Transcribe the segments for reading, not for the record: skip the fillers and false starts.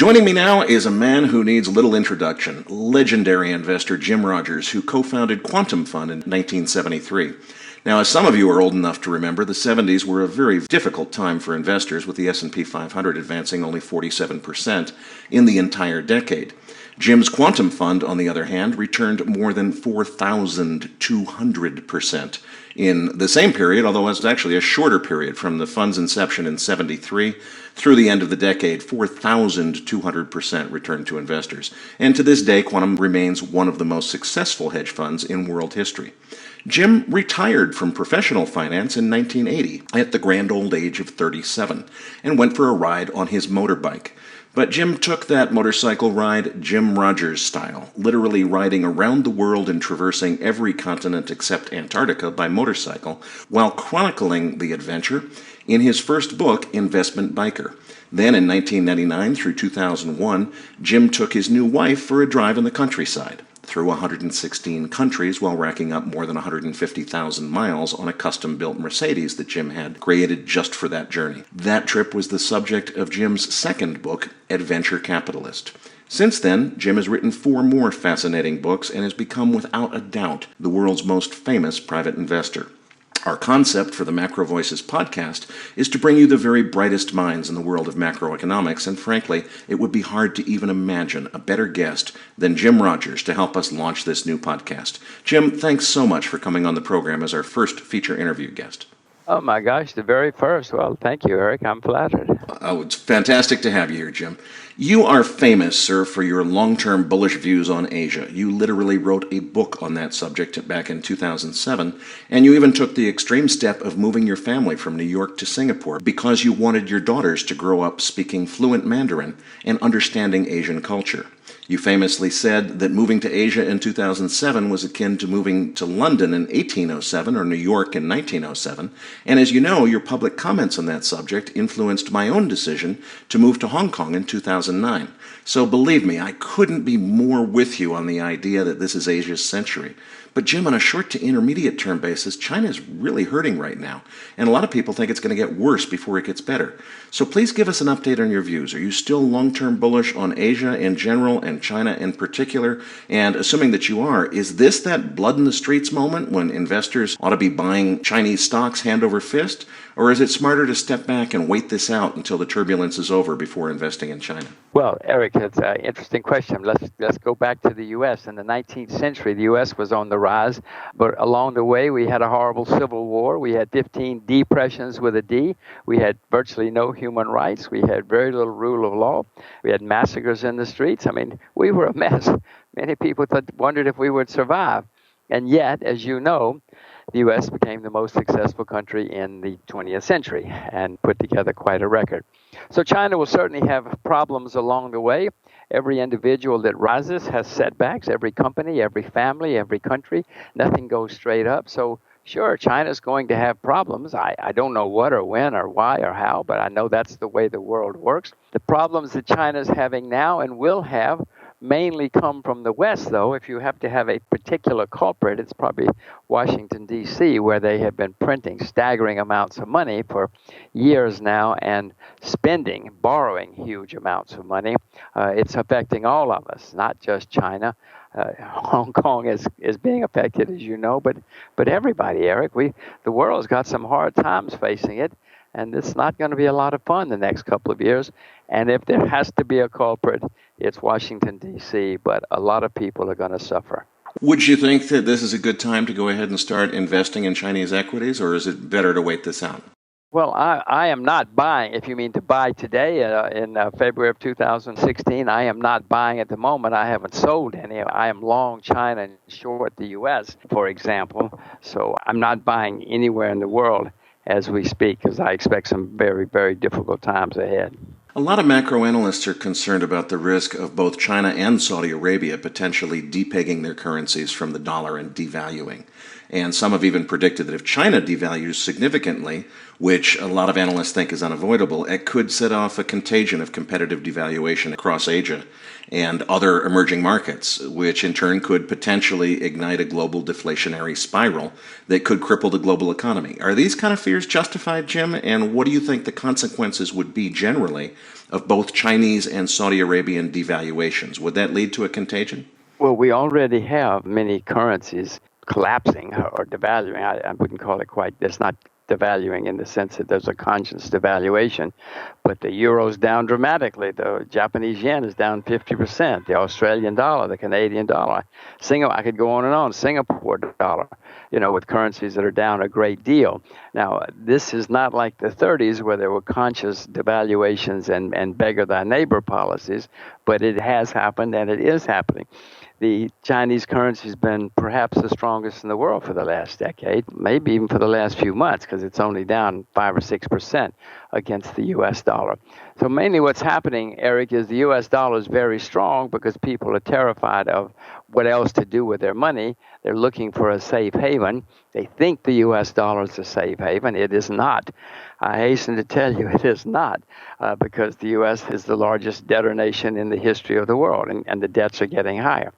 Joining me now is a man who needs little introduction, legendary investor Jim Rogers, who co-founded Quantum Fund in 1973. Now, as some of you are old enough to remember, the 70s were a very difficult time for investors, with the S&P 500 advancing only 47% in the entire decade. Jim's Quantum Fund, on the other hand, returned more than 4,200% in the same period, although it's actually a shorter period from the fund's inception in 73 through the end of the decade. 4,200% returned to investors. And to this day, Quantum remains one of the most successful hedge funds in world history. Jim retired from professional finance in 1980 at the grand old age of 37 and went for a ride on his motorbike. But Jim took that motorcycle ride Jim Rogers style, literally riding around the world and traversing every continent except Antarctica by motorcycle, while chronicling the adventure in his first book, Investment Biker. Then in 1999 through 2001, Jim took his new wife for a drive in the countryside through 116 countries while racking up more than 150,000 miles on a custom-built Mercedes that Jim had created just for that journey. That trip was the subject of Jim's second book, Adventure Capitalist. Since then, Jim has written 4 more fascinating books and has become, without a doubt, the world's most famous private investor. Our concept for the Macro Voices podcast is to bring you the very brightest minds in the world of macroeconomics, and frankly, it would be hard to even imagine a better guest than Jim Rogers to help us launch this new podcast. Jim, thanks so much for coming on the program as our first feature interview guest. Oh my gosh, the very first. Well, thank you, Eric. I'm flattered. Oh, it's fantastic to have you here, Jim. You are famous, sir, for your long-term bullish views on Asia. You literally wrote a book on that subject back in 2007, and you even took the extreme step of moving your family from New York to Singapore because you wanted your daughters to grow up speaking fluent Mandarin and understanding Asian culture. You famously said that moving to Asia in 2007 was akin to moving to London in 1807 or New York in 1907, and as you know, your public comments on that subject influenced my own decision to move to Hong Kong in 2009. So believe me, I couldn't be more with you on the idea that this is Asia's century. But Jim, on a short to intermediate term basis, China is really hurting right now, and a lot of people think it's going to get worse before it gets better. So please give us an update on your views. Are you still long-term bullish on Asia in general and China in particular? And assuming that you are, is this that blood in the streets moment when investors ought to be buying Chinese stocks hand over fist? Or is it smarter to step back and wait this out until the turbulence is over before investing in China? Well, Eric, it's an interesting question. Let's go back to the U.S. In the 19th century, the U.S. was on the rise, but along the way, we had a horrible civil war. We had 15 depressions with a D. We had virtually no human rights. We had very little rule of law. We had massacres in the streets. I mean, we were a mess. Many people wondered if we would survive. And yet, as you know, the U.S. became the most successful country in the 20th century and put together quite a record. So China will certainly have problems along the way. Every individual that rises has setbacks. Every company, every family, every country. Nothing goes straight up. So sure, China's going to have problems. I don't know what or when or why or how, but I know that's the way the world works. The problems that China's having now and will have mainly come from the West, though. If you have to have a particular culprit, it's probably Washington, D.C., where they have been printing staggering amounts of money for years now and borrowing huge amounts of money. It's affecting all of us, not just China. Hong Kong is being affected, as you know, but everybody, Eric. The world's got some hard times facing it, and it's not going to be a lot of fun the next couple of years. And if there has to be a culprit, it's Washington, D.C., but a lot of people are going to suffer. Would you think that this is a good time to go ahead and start investing in Chinese equities, or is it better to wait this out? Well, I am not buying, if you mean to buy today in February of 2016, I am not buying at the moment. I haven't sold any. I am long China and short the U.S., for example. So I'm not buying anywhere in the world as we speak because I expect some very, very difficult times ahead. A lot of macro analysts are concerned about the risk of both China and Saudi Arabia potentially depegging their currencies from the dollar and devaluing. And some have even predicted that if China devalues significantly, which a lot of analysts think is unavoidable, it could set off a contagion of competitive devaluation across Asia and other emerging markets, which in turn could potentially ignite a global deflationary spiral that could cripple the global economy. Are these kind of fears justified, Jim? And what do you think the consequences would be generally of both Chinese and Saudi Arabian devaluations? Would that lead to a contagion? Well, we already have many currencies collapsing or devaluing. I wouldn't call it quite, it's not devaluing in the sense that there's a conscious devaluation, but the euro's down dramatically. The Japanese yen is down 50%. The Australian dollar, the Canadian dollar, Singapore, I could go on and on, Singapore dollar, with currencies that are down a great deal. Now, this is not like the 30s where there were conscious devaluations and beggar thy neighbor policies, but it has happened and it is happening. The Chinese currency has been perhaps the strongest in the world for the last decade, maybe even for the last few months, because it's only down 5 or 6% against the U.S. dollar. So mainly what's happening, Eric, is the U.S. dollar is very strong because people are terrified of what else to do with their money. They're looking for a safe haven. They think the U.S. dollar is a safe haven. It is not. I hasten to tell you it is not, because the U.S. is the largest debtor nation in the history of the world, and the debts are getting higher.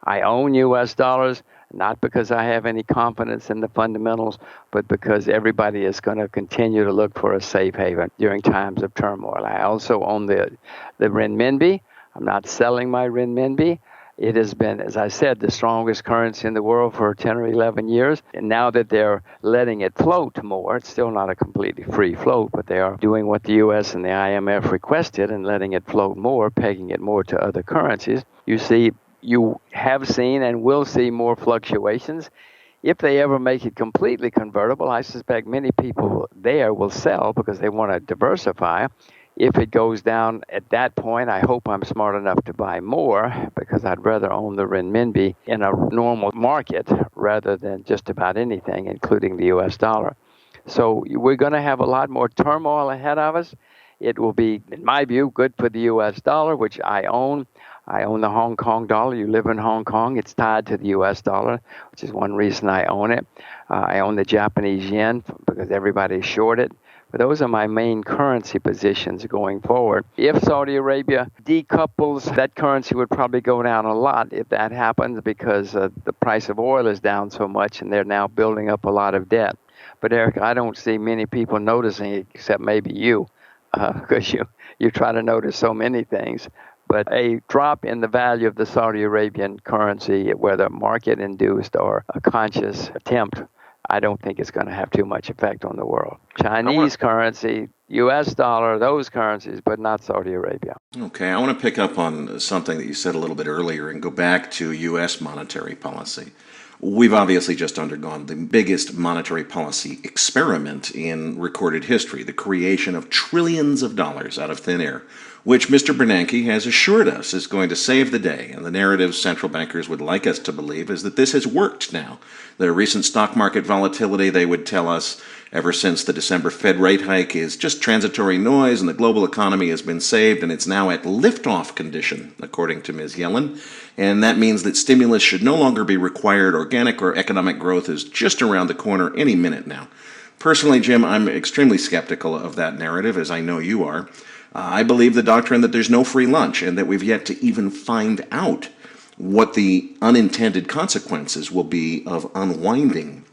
I own U.S. dollars, not because I have any confidence in the fundamentals, but because everybody is going to continue to look for a safe haven during times of turmoil. I also own the renminbi. I'm not selling my renminbi. It has been, as I said, the strongest currency in the world for 10 or 11 years. And now that they're letting it float more, it's still not a completely free float, but they are doing what the U.S. and the IMF requested and letting it float more, pegging it more to other currencies. You have seen and will see more fluctuations. If they ever make it completely convertible, I suspect many people there will sell because they want to diversify. If it goes down at that point, I hope I'm smart enough to buy more because I'd rather own the renminbi in a normal market rather than just about anything, including the U.S. dollar. So we're going to have a lot more turmoil ahead of us. It will be, in my view, good for the U.S. dollar, which I own. I own the Hong Kong dollar. You live in Hong Kong. It's tied to the U.S. dollar, which is one reason I own it. I own the Japanese yen because everybody's short it. But those are my main currency positions going forward. If Saudi Arabia decouples, that currency would probably go down a lot if that happens because the price of oil is down so much and they're now building up a lot of debt. But Eric, I don't see many people noticing it except maybe you, because you try to notice so many things. But a drop in the value of the Saudi Arabian currency, whether market-induced or a conscious attempt, I don't think it's going to have too much effect on the world. Chinese currency, U.S. dollar, those currencies, but not Saudi Arabia. Okay, I want to pick up on something that you said a little bit earlier and go back to U.S. monetary policy. We've obviously just undergone the biggest monetary policy experiment in recorded history, the creation of trillions of dollars out of thin air, which Mr. Bernanke has assured us is going to save the day. And the narrative central bankers would like us to believe is that this has worked now. The recent stock market volatility, they would tell us, ever since the December Fed rate hike is just transitory noise and the global economy has been saved and it's now at liftoff condition, according to Ms. Yellen. And that means that stimulus should no longer be required. Organic or economic growth is just around the corner any minute now. Personally, Jim, I'm extremely skeptical of that narrative, as I know you are. I believe the doctrine that there's no free lunch and that we've yet to even find out what the unintended consequences will be of unwinding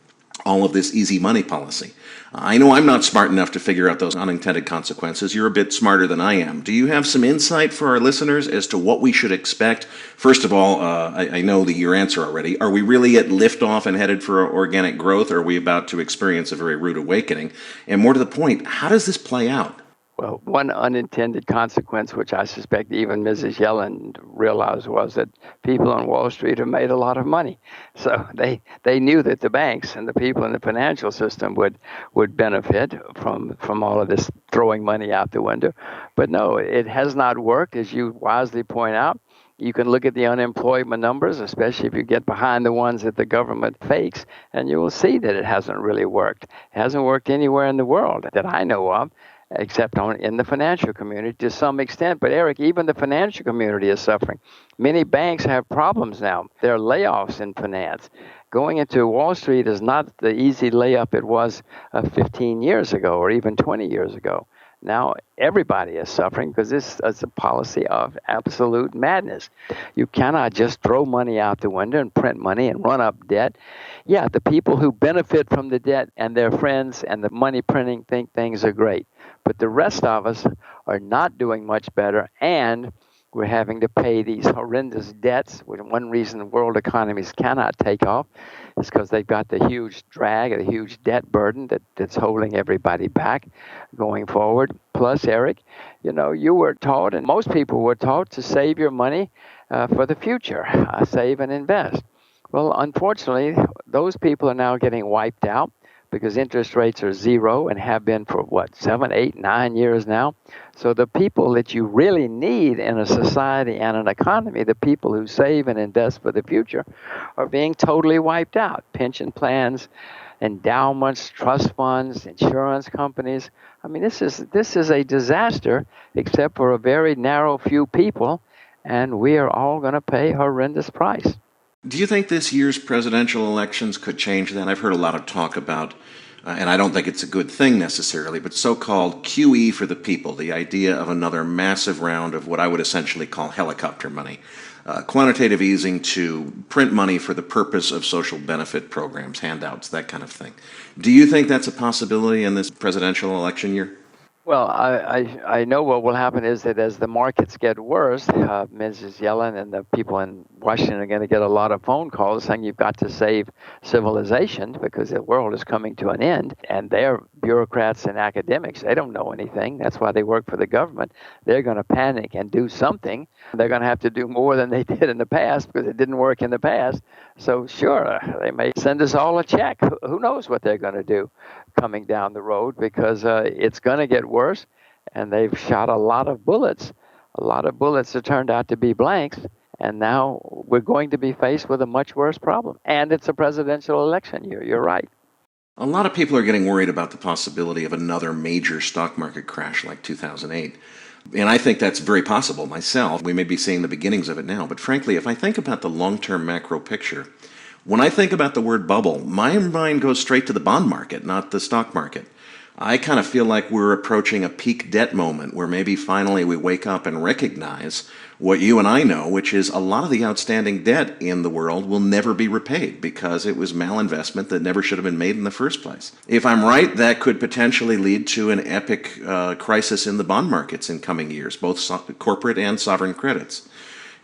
all of this easy money policy. I know I'm not smart enough to figure out those unintended consequences. You're a bit smarter than I am. Do you have some insight for our listeners as to what we should expect? First of all, I know your answer already. Are we really at liftoff and headed for organic growth, or are we about to experience a very rude awakening? And more to the point, how does this play out? Well, one unintended consequence, which I suspect even Mrs. Yellen realized, was that people on Wall Street have made a lot of money. So they knew that the banks and the people in the financial system would benefit from all of this throwing money out the window. But no, it has not worked, as you wisely point out. You can look at the unemployment numbers, especially if you get behind the ones that the government fakes, and you will see that it hasn't really worked. It hasn't worked anywhere in the world that I know of. except in the financial community to some extent. But Eric, even the financial community is suffering. Many banks have problems now. There are layoffs in finance. Going into Wall Street is not the easy layup it was 15 years ago or even 20 years ago. Now everybody is suffering because this is a policy of absolute madness. You cannot just throw money out the window and print money and run up debt. Yeah, the people who benefit from the debt and their friends and the money printing think things are great. But the rest of us are not doing much better, and we're having to pay these horrendous debts. One reason the world economies cannot take off is because they've got the huge drag, the huge debt burden that's holding everybody back going forward. Plus, Eric, you were taught, and most people were taught, to save your money for the future, save and invest. Well, unfortunately, those people are now getting wiped out because interest rates are zero and have been for 7, 8, 9 years now. So the people that you really need in a society and an economy, the people who save and invest for the future, are being totally wiped out. Pension plans, endowments, trust funds, insurance companies. I mean, this is a disaster, except for a very narrow few people, and we are all going to pay a horrendous price. Do you think this year's presidential elections could change that? I've heard a lot of talk about, and I don't think it's a good thing necessarily, but so-called QE for the people, the idea of another massive round of what I would essentially call helicopter money. Quantitative easing to print money for the purpose of social benefit programs, handouts, that kind of thing. Do you think that's a possibility in this presidential election year? Well, I know what will happen is that as the markets get worse, Mrs. Yellen and the people in Washington are going to get a lot of phone calls saying you've got to save civilization because the world is coming to an end. And they're bureaucrats and academics. They don't know anything. That's why they work for the government. They're going to panic and do something. They're going to have to do more than they did in the past because it didn't work in the past. So sure, they may send us all a check. Who knows what they're going to do coming down the road, because it's going to get worse, and they've shot a lot of bullets. A lot of bullets that turned out to be blanks, and now we're going to be faced with a much worse problem. And it's a presidential election year. You're right. A lot of people are getting worried about the possibility of another major stock market crash like 2008. And I think that's very possible myself. We may be seeing the beginnings of it now. But frankly, if I think about the long-term macro picture, when I think about the word bubble, my mind goes straight to the bond market, not the stock market. I kind of feel like we're approaching a peak debt moment where maybe finally we wake up and recognize what you and I know, which is a lot of the outstanding debt in the world will never be repaid because it was malinvestment that never should have been made in the first place. If I'm right, that could potentially lead to an epic crisis in the bond markets in coming years, both corporate and sovereign credits.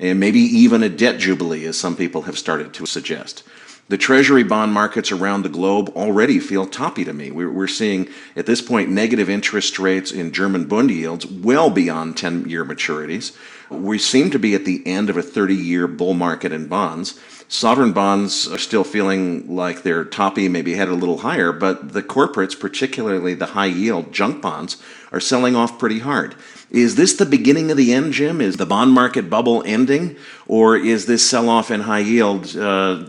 And maybe even a debt jubilee, as some people have started to suggest. The Treasury bond markets around the globe already feel toppy to me. We're seeing, at this point, negative interest rates in German bond yields well beyond 10-year maturities. We seem to be at the end of a 30-year bull market in bonds. Sovereign bonds are still feeling like they're toppy, maybe headed a little higher, but the corporates, particularly the high-yield junk bonds, are selling off pretty hard. Is this the beginning of the end, Jim? Is the bond market bubble ending? Or is this sell-off in high yield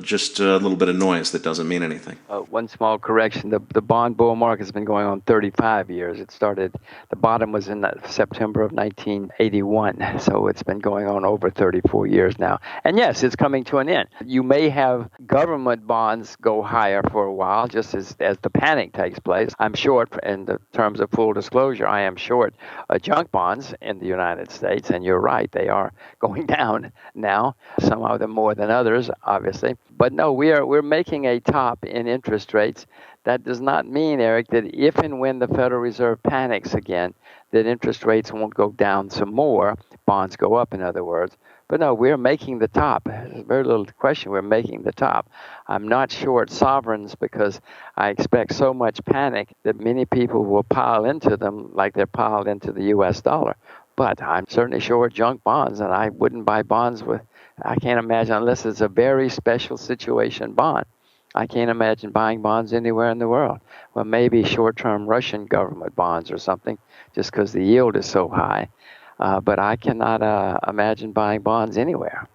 just a little bit of noise that doesn't mean anything? One small correction. The bond bull market has been going on 35 years. It started, the bottom was in September of 1981. So it's been going on over 34 years now. And yes, it's coming to an end. You may have government bonds go higher for a while, just as the panic takes place. I'm short, in the terms of full disclosure, I am short junk bonds in the United States, and you're right, they are going down now, some of them more than others, obviously. But no, we're making a top in interest rates. That does not mean, Eric, that if and when the Federal Reserve panics again, that interest rates won't go down some more, bonds go up, in other words. But no, we're making the top. There's very little question, we're making the top. I'm not short sovereigns because I expect so much panic that many people will pile into them like they're piled into the U.S. dollar. But I'm certainly short junk bonds, and I wouldn't buy bonds I can't imagine, unless it's a very special situation bond. I can't imagine buying bonds anywhere in the world. Well, maybe short-term Russian government bonds or something, just because the yield is so high. But I cannot imagine buying bonds anywhere.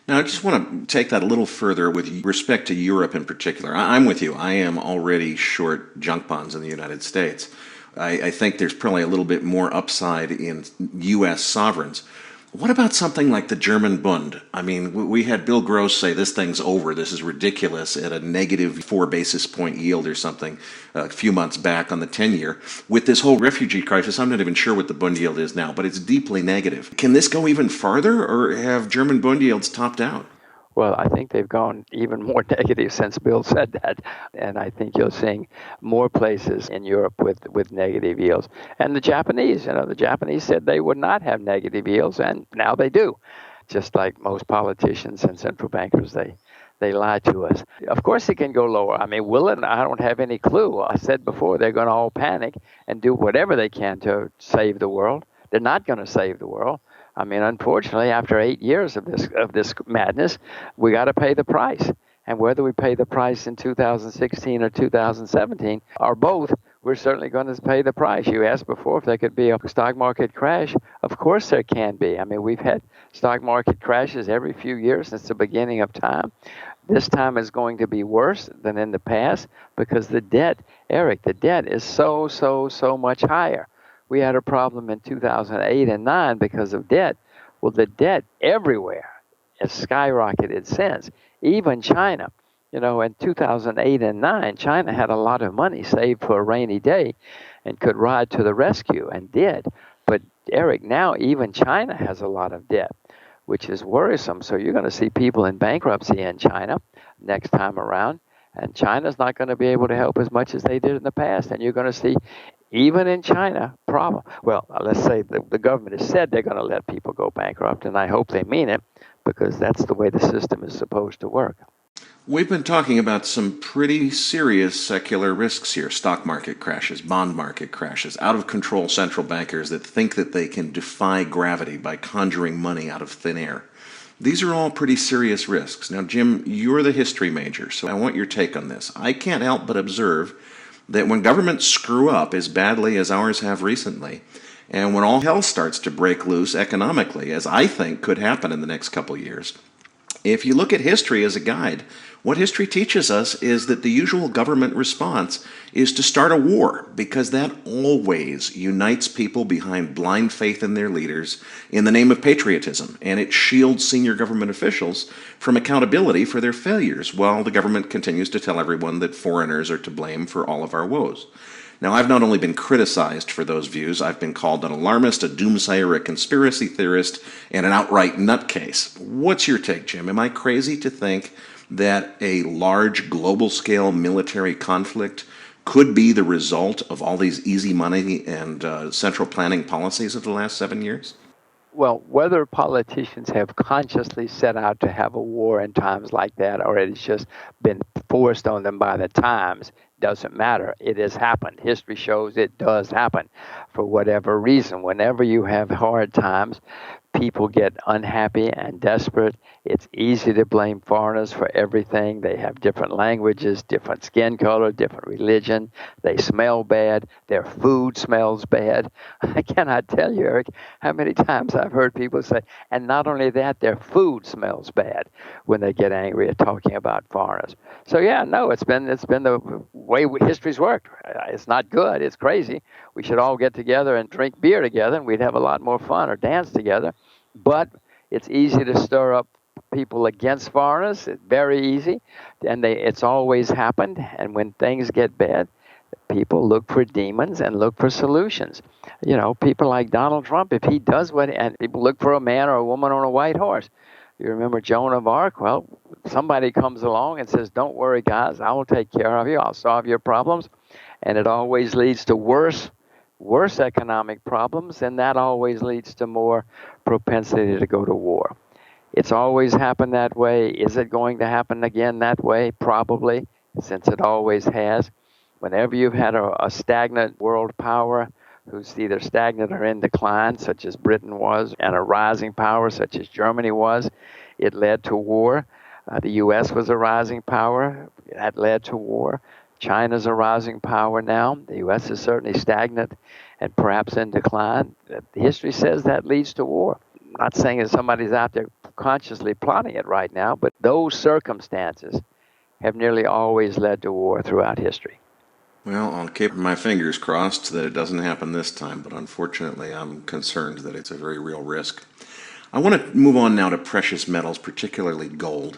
Now, I just want to take that a little further with respect to Europe in particular. I'm with you. I am already short junk bonds in the United States. I think there's probably a little bit more upside in U.S. sovereigns. What about something like the German Bund? I mean, we had Bill Gross say this thing's over, this is ridiculous, at a negative 4 basis point yield or something a few months back on the 10-year. With this whole refugee crisis, I'm not even sure what the Bund yield is now, but it's deeply negative. Can this go even farther, or have German Bund yields topped out? Well, I think they've gone even more negative since Bill said that. And I think you're seeing more places in Europe with negative yields. And the Japanese said they would not have negative yields, and now they do. Just like most politicians and central bankers, they lie to us. Of course it can go lower. I mean, will it? I don't have any clue. I said before, they're going to all panic and do whatever they can to save the world. They're not going to save the world. I mean, unfortunately, after 8 years of this madness, we got to pay the price. And whether we pay the price in 2016 or 2017 or both, we're certainly going to pay the price. You asked before if there could be a stock market crash. Of course there can be. I mean, we've had stock market crashes every few years since the beginning of time. This time is going to be worse than in the past because the debt, Eric, the debt is so much higher. We had a problem in 2008 and 9 because of debt. Well, the debt everywhere has skyrocketed since. Even China, in 2008 and 9, China had a lot of money saved for a rainy day and could ride to the rescue and did. But, Eric, now even China has a lot of debt, which is worrisome. So you're going to see people in bankruptcy in China next time around. And China's not going to be able to help as much as they did in the past. And you're going to see, even in China, problem. Well, let's say the government has said they're going to let people go bankrupt, and I hope they mean it, because that's the way the system is supposed to work. We've been talking about some pretty serious secular risks here. Stock market crashes, bond market crashes, out-of-control central bankers that think that they can defy gravity by conjuring money out of thin air. These are all pretty serious risks. Now, Jim, you're the history major, so I want your take on this. I can't help but observe that when governments screw up as badly as ours have recently, and when all hell starts to break loose economically, as I think could happen in the next couple years, if you look at history as a guide, what history teaches us is that the usual government response is to start a war, because that always unites people behind blind faith in their leaders in the name of patriotism, and it shields senior government officials from accountability for their failures, while the government continues to tell everyone that foreigners are to blame for all of our woes. Now, I've not only been criticized for those views, I've been called an alarmist, a doomsayer, a conspiracy theorist, and an outright nutcase. What's your take, Jim? Am I crazy to think that a large global-scale military conflict could be the result of all these easy money and central planning policies of the last 7 years? Well, whether politicians have consciously set out to have a war in times like that, or it's just been forced on them by the times, doesn't matter. It has happened. History shows it does happen for whatever reason. Whenever you have hard times, people get unhappy and desperate. It's easy to blame foreigners for everything. They have different languages, different skin color, different religion. They smell bad. Their food smells bad. I cannot tell you, Eric, how many times I've heard people say, and not only that, their food smells bad when they get angry at talking about foreigners. So yeah, no, it's been the way history's worked. It's not good. It's crazy. We should all get together and drink beer together, and we'd have a lot more fun, or dance together. But it's easy to stir up people against foreigners. It's very easy, and it's always happened. And when things get bad, people look for demons and look for solutions. People like Donald Trump, if he does and people look for a man or a woman on a white horse. You remember Joan of Arc? Well, somebody comes along and says, "Don't worry, guys, I will take care of you. I'll solve your problems." And it always leads to worse economic problems, and that always leads to more propensity to go to war. It's always happened that way. Is it going to happen again that way? Probably, since it always has. Whenever you've had a stagnant world power who's either stagnant or in decline, such as Britain was, and a rising power such as Germany was, it led to war. The U.S. was a rising power. That led to war. China's a rising power now. The U.S. is certainly stagnant and perhaps in decline. History says that leads to war. I'm not saying that somebody's out there consciously plotting it right now, but those circumstances have nearly always led to war throughout history. Well, I'll keep my fingers crossed that it doesn't happen this time, but unfortunately, I'm concerned that it's a very real risk. I want to move on now to precious metals, particularly gold.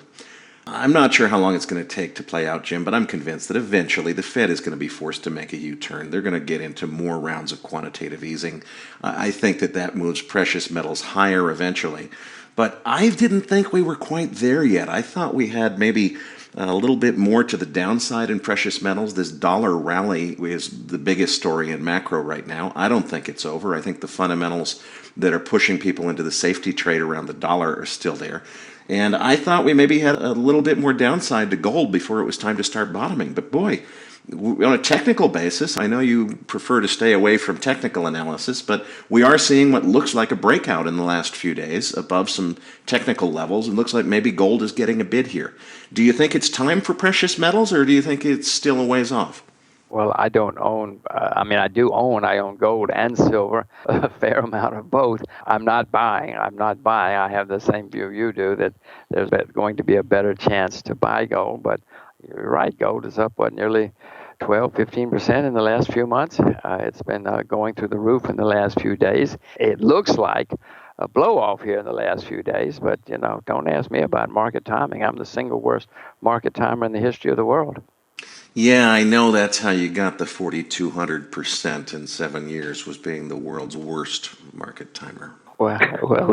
I'm not sure how long it's going to take to play out, Jim, but I'm convinced that eventually the Fed is going to be forced to make a U-turn. They're going to get into more rounds of quantitative easing. I think that moves precious metals higher eventually. But I didn't think we were quite there yet. I thought we had maybe a little bit more to the downside in precious metals. This dollar rally is the biggest story in macro right now. I don't think it's over. I think the fundamentals that are pushing people into the safety trade around the dollar are still there. And I thought we maybe had a little bit more downside to gold before it was time to start bottoming. But boy, on a technical basis, I know you prefer to stay away from technical analysis, but we are seeing what looks like a breakout in the last few days above some technical levels. It looks like maybe gold is getting a bid here. Do you think it's time for precious metals, or do you think it's still a ways off? Well, I don't own, I own gold and silver, a fair amount of both. I'm not buying. I have the same view you do, that there's going to be a better chance to buy gold. But you're right, gold is up, nearly 15% in the last few months. It's been going through the roof in the last few days. It looks like a blow off here in the last few days, but, don't ask me about market timing. I'm the single worst market timer in the history of the world. Yeah, I know that's how you got the 4,200% in 7 years, was being the world's worst market timer. Well,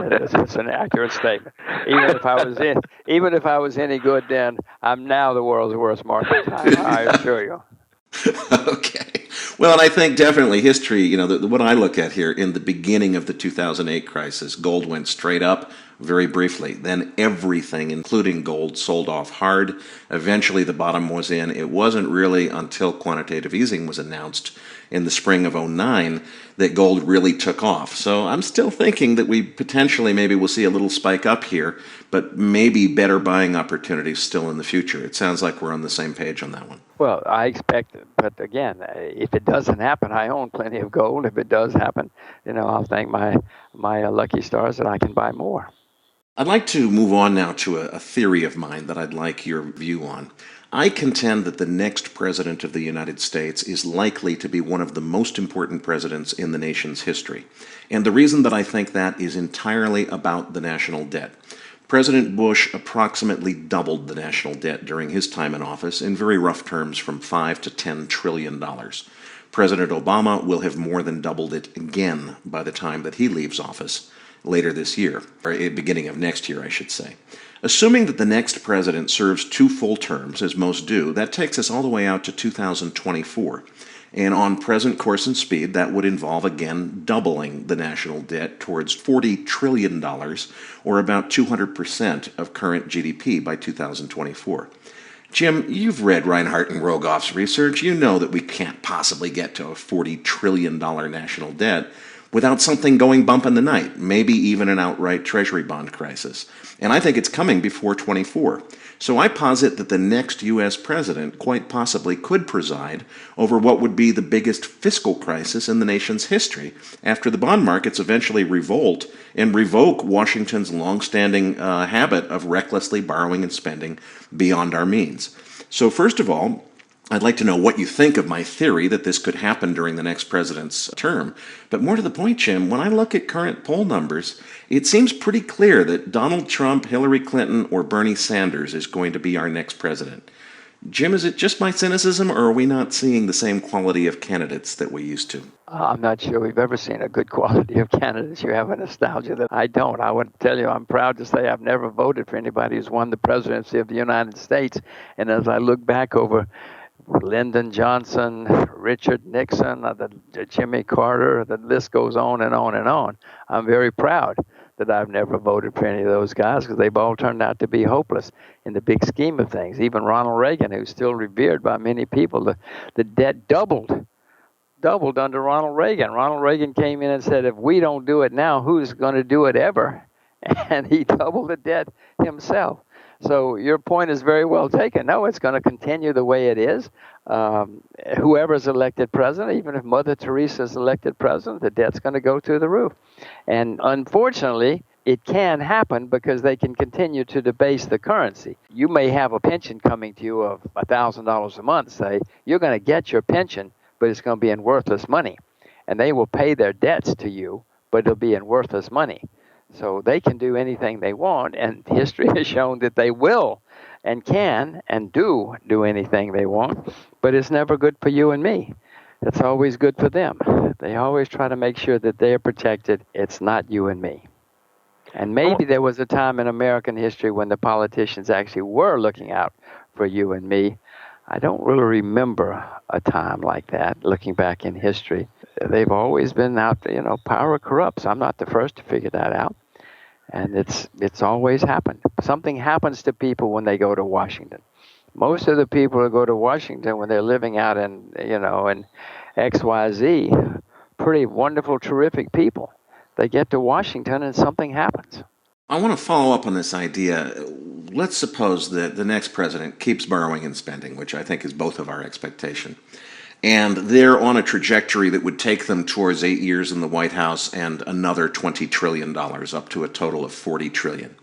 it is. It's an accurate statement. Even if I was any good then, I'm now the world's worst market timer, I assure you. Okay. Well, and I think definitely history, what I look at here, in the beginning of the 2008 crisis, gold went straight up very briefly. Then everything, including gold, sold off hard. Eventually the bottom was in. It wasn't really until quantitative easing was announced in the spring of '09 that gold really took off. So I'm still thinking that we potentially maybe will see a little spike up here, but maybe better buying opportunities still in the future. It sounds like we're on the same page on that one. Well, I expect it, but again, if it doesn't happen, I own plenty of gold. If it does happen, I'll thank my lucky stars that I can buy more. I'd like to move on now to a theory of mine that I'd like your view on. I contend that the next president of the United States is likely to be one of the most important presidents in the nation's history. And the reason that I think that is entirely about the national debt. President Bush approximately doubled the national debt during his time in office, in very rough terms, from $5 to $10 trillion. President Obama will have more than doubled it again by the time that he leaves office later this year, or beginning of next year, I should say. Assuming that the next president serves 2 full terms, as most do, that takes us all the way out to 2024. And on present course and speed, that would involve, again, doubling the national debt towards $40 trillion, or about 200% of current GDP by 2024. Jim, you've read Reinhardt and Rogoff's research. You know that we can't possibly get to a $40 trillion national debt without something going bump in the night, maybe even an outright treasury bond crisis. And I think it's coming before 24. So I posit that the next U.S. president quite possibly could preside over what would be the biggest fiscal crisis in the nation's history after the bond markets eventually revolt and revoke Washington's longstanding habit of recklessly borrowing and spending beyond our means. So first of all, I'd like to know what you think of my theory that this could happen during the next president's term. But more to the point, Jim, when I look at current poll numbers, it seems pretty clear that Donald Trump, Hillary Clinton, or Bernie Sanders is going to be our next president. Jim, is it just my cynicism, or are we not seeing the same quality of candidates that we used to? I'm not sure we've ever seen a good quality of candidates. You have a nostalgia that I don't. I would tell you, I'm proud to say I've never voted for anybody who's won the presidency of the United States. And as I look back over Lyndon Johnson, Richard Nixon, Jimmy Carter, the list goes on and on and on. I'm very proud that I've never voted for any of those guys because they've all turned out to be hopeless in the big scheme of things. Even Ronald Reagan, who's still revered by many people, the debt doubled under Ronald Reagan. Ronald Reagan came in and said, if we don't do it now, who's going to do it ever? And he doubled the debt himself. So your point is very well taken. No, it's going to continue the way it is. Whoever's elected president, even if Mother Teresa's elected president, the debt's going to go through the roof. And unfortunately, it can happen because they can continue to debase the currency. You may have a pension coming to you of $1,000 a month, say, you're going to get your pension, but it's going to be in worthless money. And they will pay their debts to you, but it'll be in worthless money. So they can do anything they want, and history has shown that they will and can and do anything they want, but it's never good for you and me. It's always good for them. They always try to make sure that they're protected. It's not you and me. And maybe there was a time in American history when the politicians actually were looking out for you and me. I don't really remember a time like that, looking back in history. They've always been out, power corrupts. I'm not the first to figure that out. And it's always happened. Something happens to people when they go to Washington. Most of the people who go to Washington when they're living out in XYZ, pretty wonderful, terrific people. They get to Washington and something happens. I want to follow up on this idea. Let's suppose that the next president keeps borrowing and spending, which I think is both of our expectation. And they're on a trajectory that would take them towards 8 years in the White House and another $20 trillion, up to a total of $40 trillion.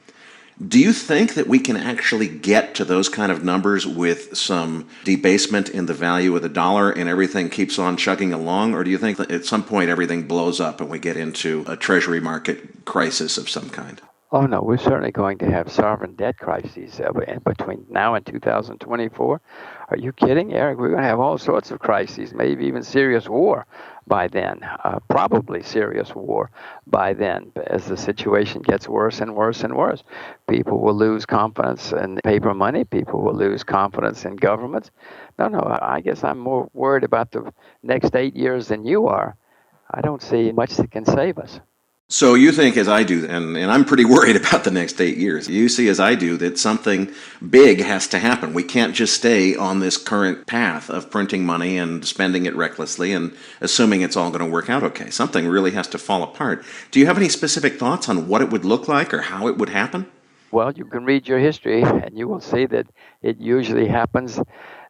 Do you think that we can actually get to those kind of numbers with some debasement in the value of the dollar and everything keeps on chugging along? Or do you think that at some point everything blows up and we get into a treasury market crisis of some kind? Oh, no, we're certainly going to have sovereign debt crises between now and 2024. Are you kidding, Eric? We're going to have all sorts of crises, maybe even serious war by then, probably serious war by then, as the situation gets worse and worse and worse. People will lose confidence in paper money. People will lose confidence in governments. No, I guess I'm more worried about the next 8 years than you are. I don't see much that can save us. So you think, as I do, and I'm pretty worried about the next 8 years, you see, as I do, that something big has to happen. We can't just stay on this current path of printing money and spending it recklessly and assuming it's all going to work out okay. Something really has to fall apart. Do you have any specific thoughts on what it would look like or how it would happen? Well, you can read your history, and you will see that it usually happens.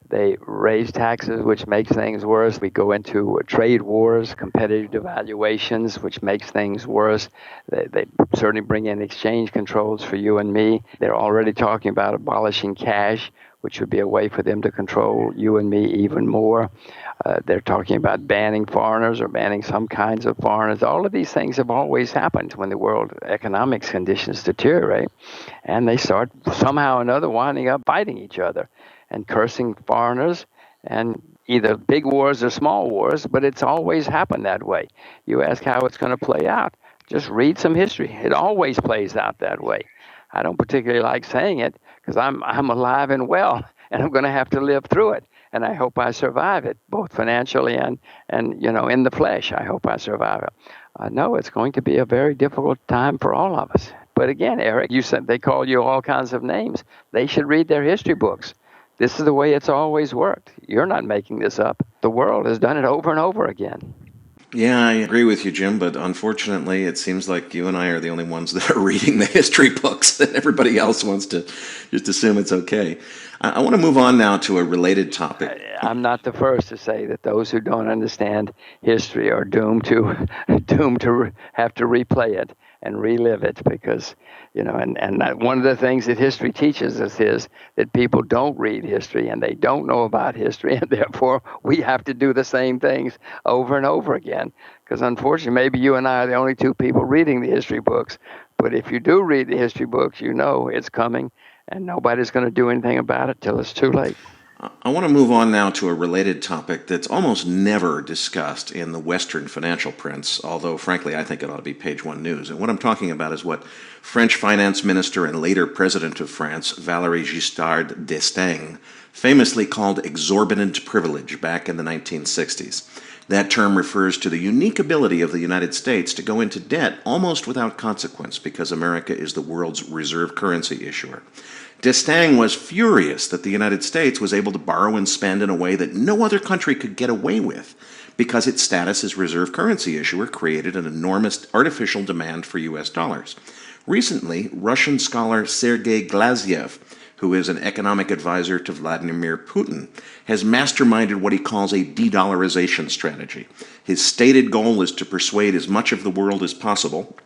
They raise taxes, which makes things worse. We go into trade wars, competitive devaluations, which makes things worse. They certainly bring in exchange controls for you and me. They're already talking about abolishing cash, which would be a way for them to control you and me even more. They're talking about banning foreigners or banning some kinds of foreigners. All of these things have always happened when the world economic conditions deteriorate, and they start somehow or another winding up fighting each other and cursing foreigners, and either big wars or small wars, but it's always happened that way. You ask how it's going to play out, just read some history. It always plays out that way. I don't particularly like saying it because I'm alive and well, and I'm going to have to live through it. And I hope I survive it, both financially and in the flesh. I hope I survive it. No, it's going to be a very difficult time for all of us. But again, Eric, you said they call you all kinds of names. They should read their history books. This is the way it's always worked. You're not making this up. The world has done it over and over again. Yeah, I agree with you, Jim, but unfortunately it seems like you and I are the only ones that are reading the history books, and everybody else wants to just assume it's okay. I want to move on now to a related topic. I'm not the first to say that those who don't understand history are doomed to have to replay it and relive it because, and one of the things that history teaches us is that people don't read history and they don't know about history, and therefore we have to do the same things over and over again. Because unfortunately, maybe you and I are the only two people reading the history books. But if you do read the history books, you know it's coming, and nobody's going to do anything about it till it's too late. I want to move on now to a related topic that's almost never discussed in the Western financial prints, although frankly I think it ought to be page one news. And what I'm talking about is what French finance minister and later president of France, Valéry Giscard d'Estaing, famously called exorbitant privilege back in the 1960s. That term refers to the unique ability of the United States to go into debt almost without consequence because America is the world's reserve currency issuer. D'Estaing was furious that the United States was able to borrow and spend in a way that no other country could get away with because its status as reserve currency issuer created an enormous artificial demand for U.S. dollars. Recently, Russian scholar Sergei Glazyev, who is an economic advisor to Vladimir Putin, has masterminded what he calls a de-dollarization strategy. His stated goal is to persuade as much of the world as possible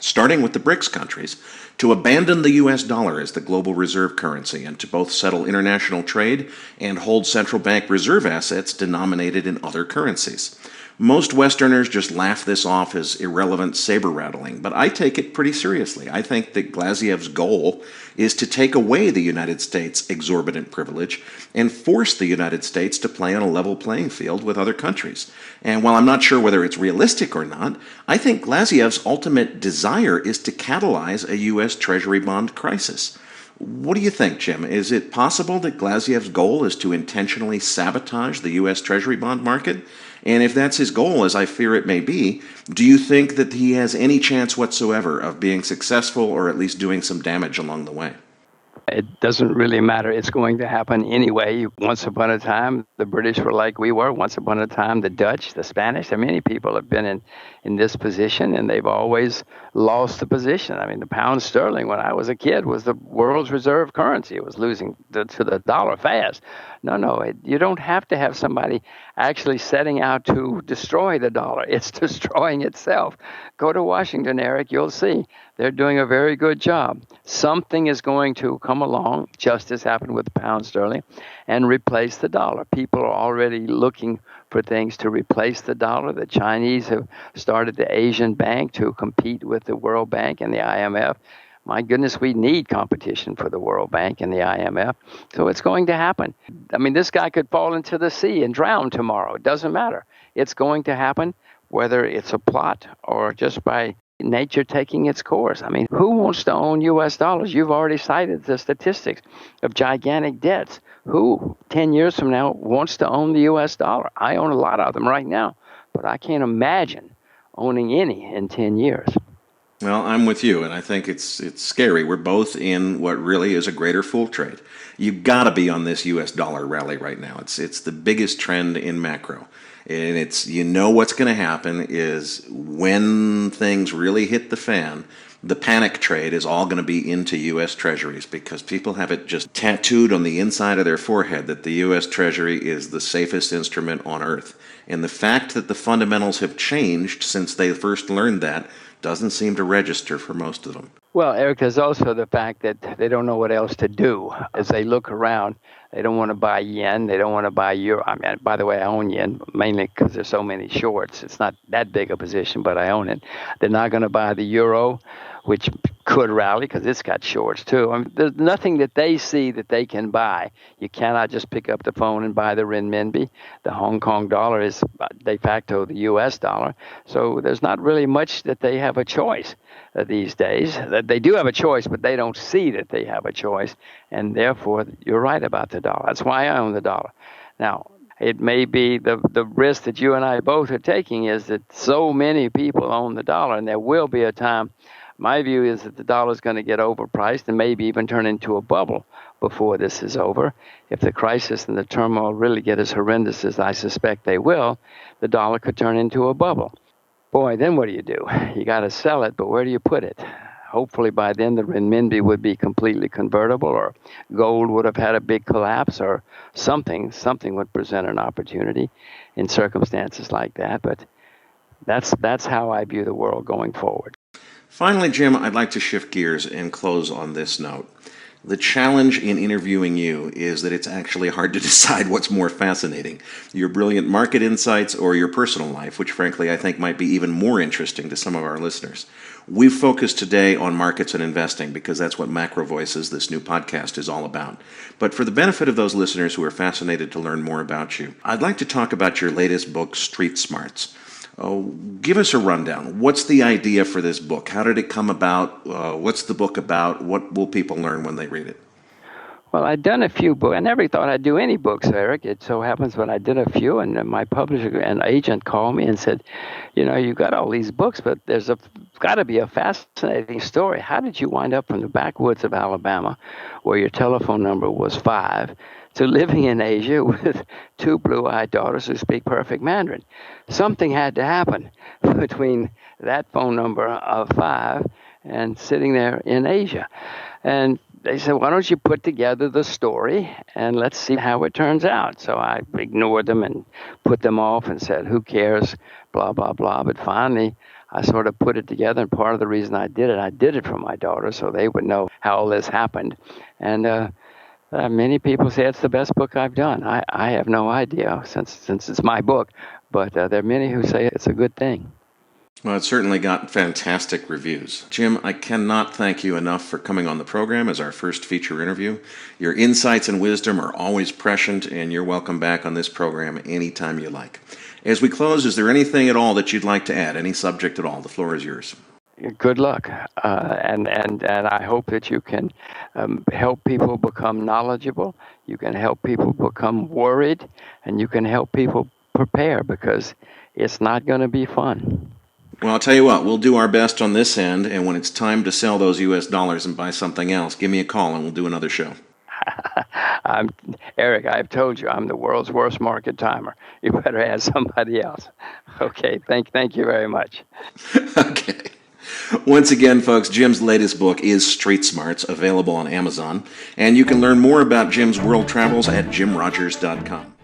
starting with the BRICS countries, to abandon the U.S. dollar as the global reserve currency and to both settle international trade and hold central bank reserve assets denominated in other currencies. Most Westerners just laugh this off as irrelevant saber-rattling, but I take it pretty seriously. I think that Glazjev's goal is to take away the United States' exorbitant privilege and force the United States to play on a level playing field with other countries. And while I'm not sure whether it's realistic or not, I think Glazjev's ultimate desire is to catalyze a U.S. Treasury bond crisis. What do you think, Jim? Is it possible that Glazjev's goal is to intentionally sabotage the U.S. Treasury bond market? And if that's his goal, as I fear it may be, do you think that he has any chance whatsoever of being successful or at least doing some damage along the way? It doesn't really matter. It's going to happen anyway. Once upon a time, the British were like we were. Once upon a time, the Dutch, the Spanish, and many people have been in this position, and they've always lost the position. I mean, the pound sterling, when I was a kid, was the world's reserve currency. It was losing to the dollar fast. No, you don't have to have somebody actually setting out to destroy the dollar. It's destroying itself. Go to Washington, Erik, you'll see. They're doing a very good job. Something is going to come along, just as happened with the pound sterling, and replace the dollar. People are already looking for things to replace the dollar. The Chinese have started the Asian Bank to compete with the World Bank and the IMF. My goodness, we need competition for the World Bank and the IMF. So it's going to happen. I mean, this guy could fall into the sea and drown tomorrow. It doesn't matter. It's going to happen, whether it's a plot or just by nature taking its course. I mean, who wants to own U.S. dollars? You've already cited the statistics of gigantic debts. Who, 10 years from now, wants to own the U.S. dollar? I own a lot of them right now, but I can't imagine owning any in 10 years. Well, I'm with you, and I think it's scary. We're both in what really is a greater fool trade. You've got to be on this U.S. dollar rally right now. It's the biggest trend in macro. And what's going to happen is when things really hit the fan, the panic trade is all going to be into U.S. Treasuries because people have it just tattooed on the inside of their forehead that the U.S. Treasury is the safest instrument on earth. And the fact that the fundamentals have changed since they first learned that doesn't seem to register for most of them. Well, Erik, there's also the fact that they don't know what else to do. As they look around, they don't want to buy yen. They don't want to buy euro. I mean, by the way, I own yen mainly because there's so many shorts. It's not that big a position, but I own it. They're not going to buy the euro, which could rally because it's got shorts too. I mean, there's nothing that they see that they can buy. You cannot just pick up the phone and buy the renminbi. The Hong Kong dollar is de facto the U.S. dollar. So there's not really much that they have a choice these days. They do have a choice, but they don't see that they have a choice. And therefore, you're right about the dollar. That's why I own the dollar. Now, it may be the risk that you and I both are taking is that so many people own the dollar, and there will be a time. My view is that the dollar is going to get overpriced and maybe even turn into a bubble before this is over. If the crisis and the turmoil really get as horrendous as I suspect they will, the dollar could turn into a bubble. Boy, then what do? You got to sell it, but where do you put it? Hopefully by then the renminbi would be completely convertible, or gold would have had a big collapse, or something would present an opportunity in circumstances like that. But that's how I view the world going forward. Finally, Jim, I'd like to shift gears and close on this note. The challenge in interviewing you is that it's actually hard to decide what's more fascinating, your brilliant market insights or your personal life, which frankly I think might be even more interesting to some of our listeners. We've focused today on markets and investing because that's what Macro Voices, this new podcast, is all about. But for the benefit of those listeners who are fascinated to learn more about you, I'd like to talk about your latest book, Street Smarts. Give us a rundown. What's the idea for this book? How did it come about? What's the book about? What will people learn when they read it? Well, I'd done a few books. I never thought I'd do any books, Erik. It so happens when I did a few, and my publisher and agent called me and said, you got all these books, but there's got to be a fascinating story. How did you wind up from the backwoods of Alabama, where your telephone number was 5, to living in Asia with 2 blue-eyed daughters who speak perfect Mandarin? Something had to happen between that phone number of 5 and sitting there in Asia. And they said, why don't you put together the story and let's see how it turns out? So I ignored them and put them off and said, who cares, blah, blah, blah. But finally, I sort of put it together. And part of the reason I did it for my daughter so they would know how all this happened. And many people say it's the best book I've done. I have no idea since it's my book, but there are many who say it's a good thing. Well, it certainly got fantastic reviews. Jim, I cannot thank you enough for coming on the program as our first feature interview. Your insights and wisdom are always prescient, and you're welcome back on this program anytime you like. As we close, is there anything at all that you'd like to add? Any subject at all? The floor is yours. Good luck, and I hope that you can help people become knowledgeable. You can help people become worried, and you can help people prepare because it's not going to be fun. Well, I'll tell you what, we'll do our best on this end, and when it's time to sell those U.S. dollars and buy something else, give me a call and we'll do another show. Eric, I've told you I'm the world's worst market timer. You better ask somebody else. Okay, thank you very much. Okay. Once again, folks, Jim's latest book is Street Smarts, available on Amazon, and you can learn more about Jim's world travels at jimrogers.com.